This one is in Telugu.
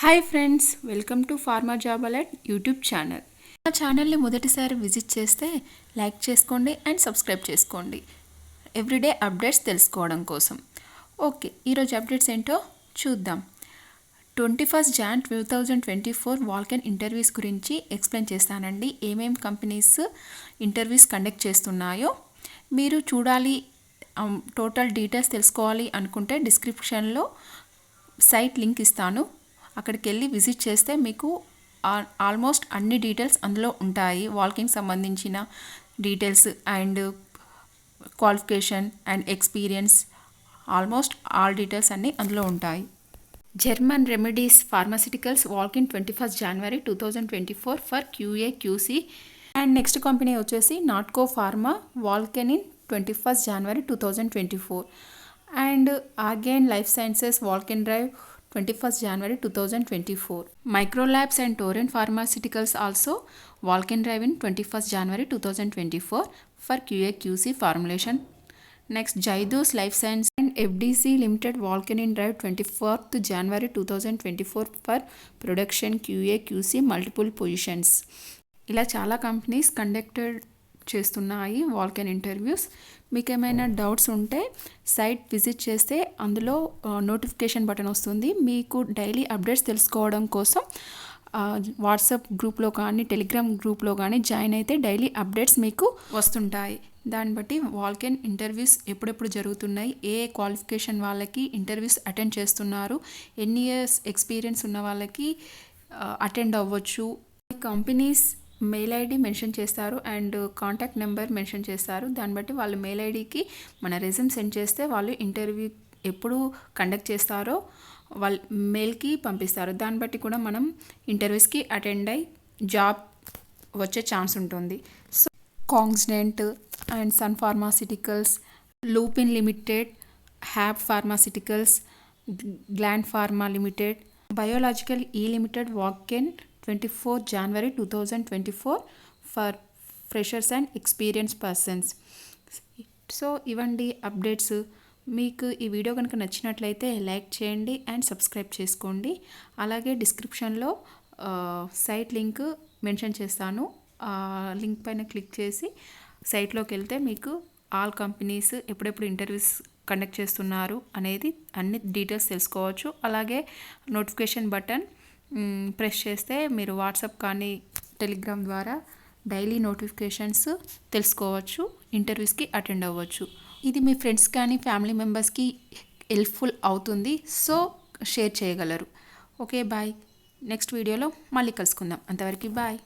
Hi friends, welcome to pharma job alert YouTube channel. నా ఛానల్ని మొదటిసారి విజిట్ చేస్తే లైక్ చేసుకోండి అండ్ సబ్స్క్రైబ్ చేసుకోండి ఎవ్రీడే అప్డేట్స్ తెలుసుకోవడం కోసం. ఓకే, ఈరోజు అప్డేట్స్ ఏంటో చూద్దాం. 21 Jan 2024 వాల్కెన్ ఇంటర్వ్యూస్ గురించి ఎక్స్ప్లెయిన్ చేస్తానండి. ఏమేం కంపెనీస్ ఇంటర్వ్యూస్ కండక్ట్ చేస్తున్నాయో మీరు చూడాలి. టోటల్ డీటెయిల్స్ తెలుసుకోవాలి అనుకుంటే డిస్క్రిప్షన్లో సైట్ లింక్ ఇస్తాను. అక్కడికి వెళ్ళి విజిట్ చేస్తే మీకు ఆల్మోస్ట్ అన్ని డీటెయిల్స్ అందులో ఉంటాయి. వాల్కింగ్ సంబంధించిన details and qualification and experience, almost all details అన్నీ అందులో ఉంటాయి. German remedies pharmaceuticals walk-in 21 January 2024 for QA QC. And next company వచ్చేసి Natco pharma walk-in in 21 January 2024. And ఆర్గైన్ life sciences walk-in drive 21 January 2024. Microlabs and Torrent Pharmaceuticals also Vulcan Drive in 21 January 2024 for QA QC formulation. Next, Jaidus Life Science and FDC Limited Vulcan in Drive 24th January 2024 for production QA QC multiple positions. ఇలా చాలా కంపెనీస్ కండక్టెడ్ చేస్తున్నాయి వాల్కెన్ ఇంటర్వ్యూస్. మీకు ఏమైనా డౌట్స్ ఉంటే సైట్ విజిట్ చేస్తే అందులో నోటిఫికేషన్ బటన్ వస్తుంది. మీకు డైలీ అప్డేట్స్ తెలుసుకోవడం కోసం వాట్సాప్ గ్రూప్లో కానీ టెలిగ్రామ్ గ్రూప్లో కానీ జాయిన్ అయితే డైలీ అప్డేట్స్ మీకు వస్తుంటాయి. దాన్ని బట్టి వాల్కెన్ ఇంటర్వ్యూస్ ఎప్పుడెప్పుడు జరుగుతున్నాయి, ఏ క్వాలిఫికేషన్ వాళ్ళకి ఇంటర్వ్యూస్ అటెండ్ చేస్తున్నారు, ఎన్ని ఇయర్స్ ఎక్స్పీరియన్స్ ఉన్న వాళ్ళకి అటెండ్ అవ్వచ్చు, కంపెనీస్ మెయిల్ ఐడి మెన్షన్ చేస్తారు అండ్ కాంటాక్ట్ నెంబర్ మెన్షన్ చేస్తారు. దాన్ని బట్టి వాళ్ళు మెయిల్ ఐడికి మన రెజ్యూమ్ సెండ్ చేస్తే వాళ్ళు ఇంటర్వ్యూ ఎప్పుడు కండక్ట్ చేస్తారో వాళ్ళ మెయిల్కి పంపిస్తారు. దాన్ని బట్టి కూడా మనం ఇంటర్వ్యూస్కి అటెండ్ అయ్యి జాబ్ వచ్చే ఛాన్స్ ఉంటుంది. సో కాంగ్స్డెంట్ and Sun pharmaceuticals, Lupin limited, హ్యాబ్ pharmaceuticals, Gland pharma limited, biological E limited walk-in 24 January 2024 for freshers and experience persons. So ఇవ్వండి అప్డేట్స్. మీకు ఈ వీడియో కనుక నచ్చినట్లయితే లైక్ చేయండి అండ్ సబ్స్క్రైబ్ చేసుకోండి. అలాగే డిస్క్రిప్షన్లో సైట్ లింక్ మెన్షన్ చేస్తాను. ఆ లింక్ పైన క్లిక్ చేసి సైట్లోకి వెళ్తే మీకు ఆల్ కంపెనీస్ ఎప్పుడెప్పుడు ఇంటర్వ్యూస్ కండక్ట్ చేస్తున్నారు అనేది అన్ని డీటెయిల్స్ తెలుసుకోవచ్చు. అలాగే నోటిఫికేషన్ బటన్ ప్రెస్ చేస్తే మీరు వాట్సాప్ కానీ టెలిగ్రామ్ ద్వారా డైలీ నోటిఫికేషన్స్ తెలుసుకోవచ్చు, ఇంటర్వ్యూస్కి అటెండ్ అవ్వచ్చు. ఇది మీ ఫ్రెండ్స్ కానీ ఫ్యామిలీ మెంబర్స్కి హెల్ప్ఫుల్ అవుతుంది. సో షేర్ చేయగలరు. Okay, bye. నెక్స్ట్ వీడియోలో మళ్ళీ కలుసుకుందాం. అంతవరకు బాయ్.